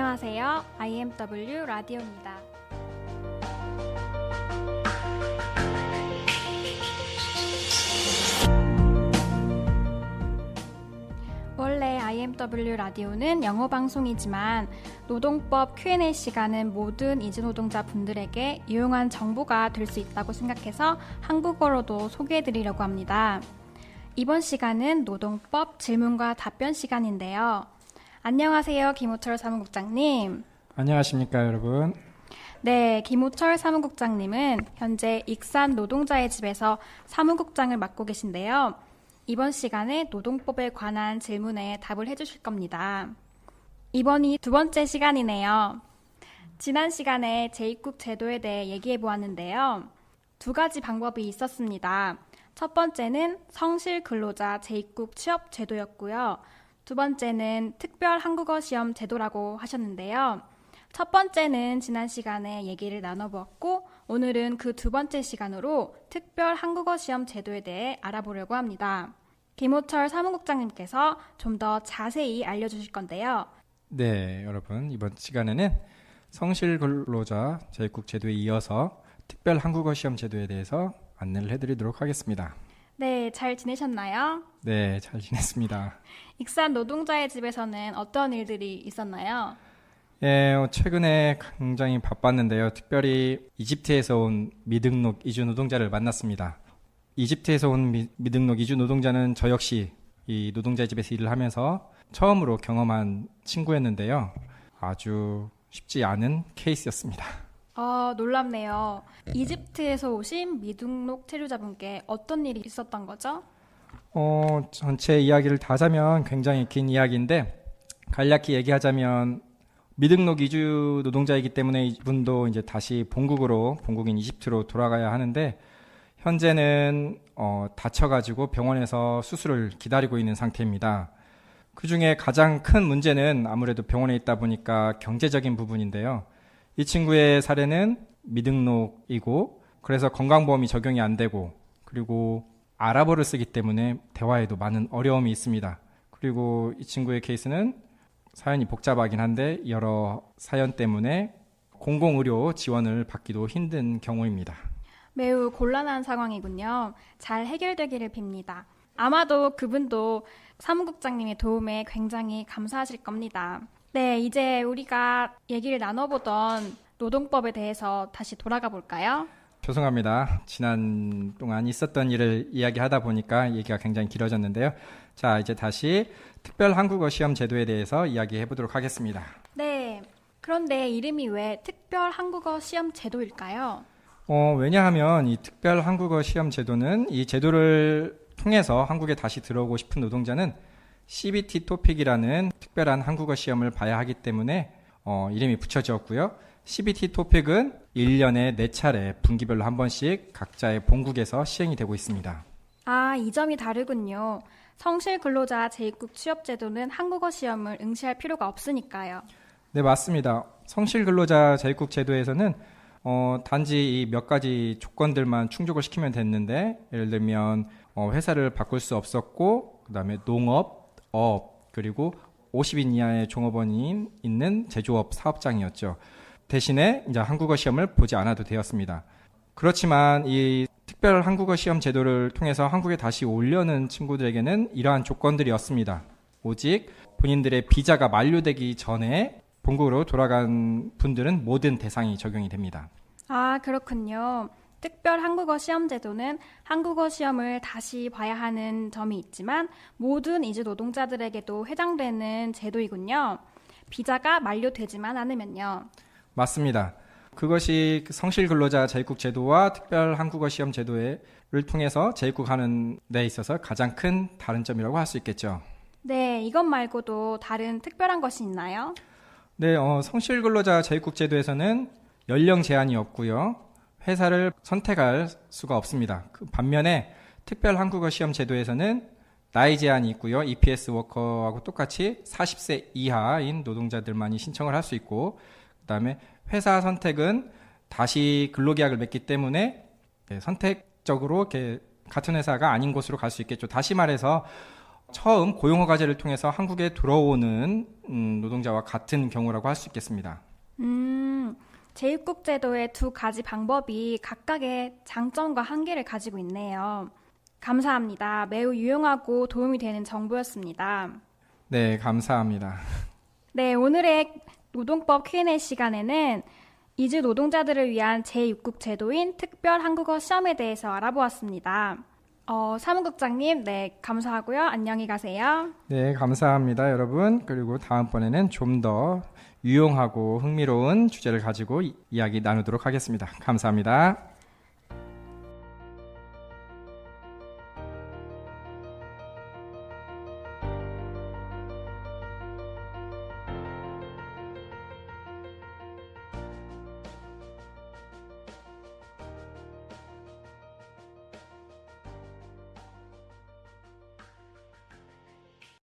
안녕하세요. IMW 라디오입니다. 원래 IMW 라디오는 영어 방송이지만 노동법 Q&A 시간은 모든 이주노동자 분들에게 유용한 정보가 될 수 있다고 생각해서 한국어로도 소개해드리려고 합니다. 이번 시간은 노동법 질문과 답변 시간인데요. 안녕하세요, 김호철 사무국장님. 안녕하십니까, 여러분. 네, 김호철 사무국장님은 현재 익산 노동자의 집에서 사무국장을 맡고 계신데요. 이번 시간에 노동법에 관한 질문에 답을 해주실 겁니다. 이번이 두 번째 시간이네요. 지난 시간에 재입국 제도에 대해 얘기해 보았는데요. 두 가지 방법이 있었습니다. 첫 번째는 성실 근로자 재입국 취업 제도였고요. 두 번째는 특별 한국어 시험 제도라고 하셨는데요. 첫 번째는 지난 시간에 얘기를 나눠보았고 오늘은 그 두 번째 시간으로 특별 한국어 시험 제도에 대해 알아보려고 합니다. 김호철 사무국장님께서 좀 더 자세히 알려주실 건데요. 네, 여러분. 이번 시간에는 성실 근로자 재입국 제도에 이어서 특별 한국어 시험 제도에 대해서 안내를 해드리도록 하겠습니다. 네, 잘 지내셨나요? 네, 잘 지냈습니다. 익산 노동자의 집에서는 어떤 일들이 있었나요? 최근에 굉장히 바빴는데요. 특별히 이집트에서 온 미등록 이주 노동자를 만났습니다. 이집트에서 온 미등록 이주 노동자는 저 역시 이 노동자의 집에서 일을 하면서 처음으로 경험한 친구였는데요. 아주 쉽지 않은 케이스였습니다. 놀랍네요. 이집트에서 오신 미등록 체류자분께 어떤 일이 있었던 거죠? 전체 이야기를 다 하자면 굉장히 긴 이야기인데 간략히 얘기하자면 미등록 이주 노동자이기 때문에 이분도 이제 다시 본국인 이집트로 돌아가야 하는데 현재는 다쳐가지고 병원에서 수술을 기다리고 있는 상태입니다. 그중에 가장 큰 문제는 아무래도 병원에 있다 보니까 경제적인 부분인데요. 이 친구의 사례는 미등록이고 그래서 건강보험이 적용이 안 되고 그리고 아랍어를 쓰기 때문에 대화에도 많은 어려움이 있습니다. 그리고 이 친구의 케이스는 사연이 복잡하긴 한데 여러 사연 때문에 공공의료 지원을 받기도 힘든 경우입니다. 매우 곤란한 상황이군요. 잘 해결되기를 빕니다. 아마도 그분도 사무국장님의 도움에 굉장히 감사하실 겁니다. 네, 이제 우리가 얘기를 나눠보던 노동법에 대해서 다시 돌아가 볼까요? 죄송합니다. 지난 동안 있었던 일을 이야기하다 보니까 얘기가 굉장히 길어졌는데요. 자, 이제 다시 특별 한국어 시험 제도에 대해서 이야기해 보도록 하겠습니다. 네, 그런데 이름이 왜 특별 한국어 시험 제도일까요? 왜냐하면 이 특별 한국어 시험 제도는 이 제도를 통해서 한국에 다시 들어오고 싶은 노동자는 CBT 토픽이라는 특별한 한국어 시험을 봐야 하기 때문에 이름이 붙여졌고요. CBT 토픽은 1년에 4차례 분기별로 한 번씩 각자의 본국에서 시행이 되고 있습니다. 이 점이 다르군요. 성실 근로자 재입국 취업 제도는 한국어 시험을 응시할 필요가 없으니까요. 네, 맞습니다. 성실 근로자 재입국 제도에서는 단지 이 몇 가지 조건들만 충족을 시키면 됐는데 예를 들면 회사를 바꿀 수 없었고 그다음에 농업, 어업 그리고 50인 이하의 종업원이 있는 제조업 사업장이었죠. 대신에 이제 한국어 시험을 보지 않아도 되었습니다. 그렇지만 이 특별 한국어 시험 제도를 통해서 한국에 다시 오려는 친구들에게는 이러한 조건들이었습니다. 오직 본인들의 비자가 만료되기 전에 본국으로 돌아간 분들은 모든 대상이 적용이 됩니다. 그렇군요. 특별 한국어 시험 제도는 한국어 시험을 다시 봐야 하는 점이 있지만 모든 이주 노동자들에게도 해당되는 제도이군요. 비자가 만료되지만 않으면요. 맞습니다. 그것이 성실 근로자 재입국 제도와 특별 한국어 시험 제도를 통해서 재입국하는 데 있어서 가장 큰 다른 점이라고 할 수 있겠죠. 네, 이것 말고도 다른 특별한 것이 있나요? 네, 성실 근로자 재입국 제도에서는 연령 제한이 없고요. 회사를 선택할 수가 없습니다. 반면에 특별 한국어 시험 제도에서는 나이 제한이 있고요. EPS 워커하고 똑같이 40세 이하인 노동자들만이 신청을 할 수 있고 그다음에 회사 선택은 다시 근로계약을 맺기 때문에 선택적으로 이렇게 같은 회사가 아닌 곳으로 갈 수 있겠죠. 다시 말해서 처음 고용허가제를 통해서 한국에 들어오는 노동자와 같은 경우라고 할 수 있겠습니다. 재입국 제도의 두 가지 방법이 각각의 장점과 한계를 가지고 있네요. 감사합니다. 매우 유용하고 도움이 되는 정보였습니다. 네, 감사합니다. 네, 오늘의 노동법 Q&A 시간에는 이주 노동자들을 위한 재입국 제도인 특별 한국어 시험에 대해서 알아보았습니다. 사무국장님, 네, 감사하고요. 안녕히 가세요. 네, 감사합니다, 여러분. 그리고 다음번에는 좀 더 유용하고 흥미로운 주제를 가지고 이야기 나누도록 하겠습니다. 감사합니다.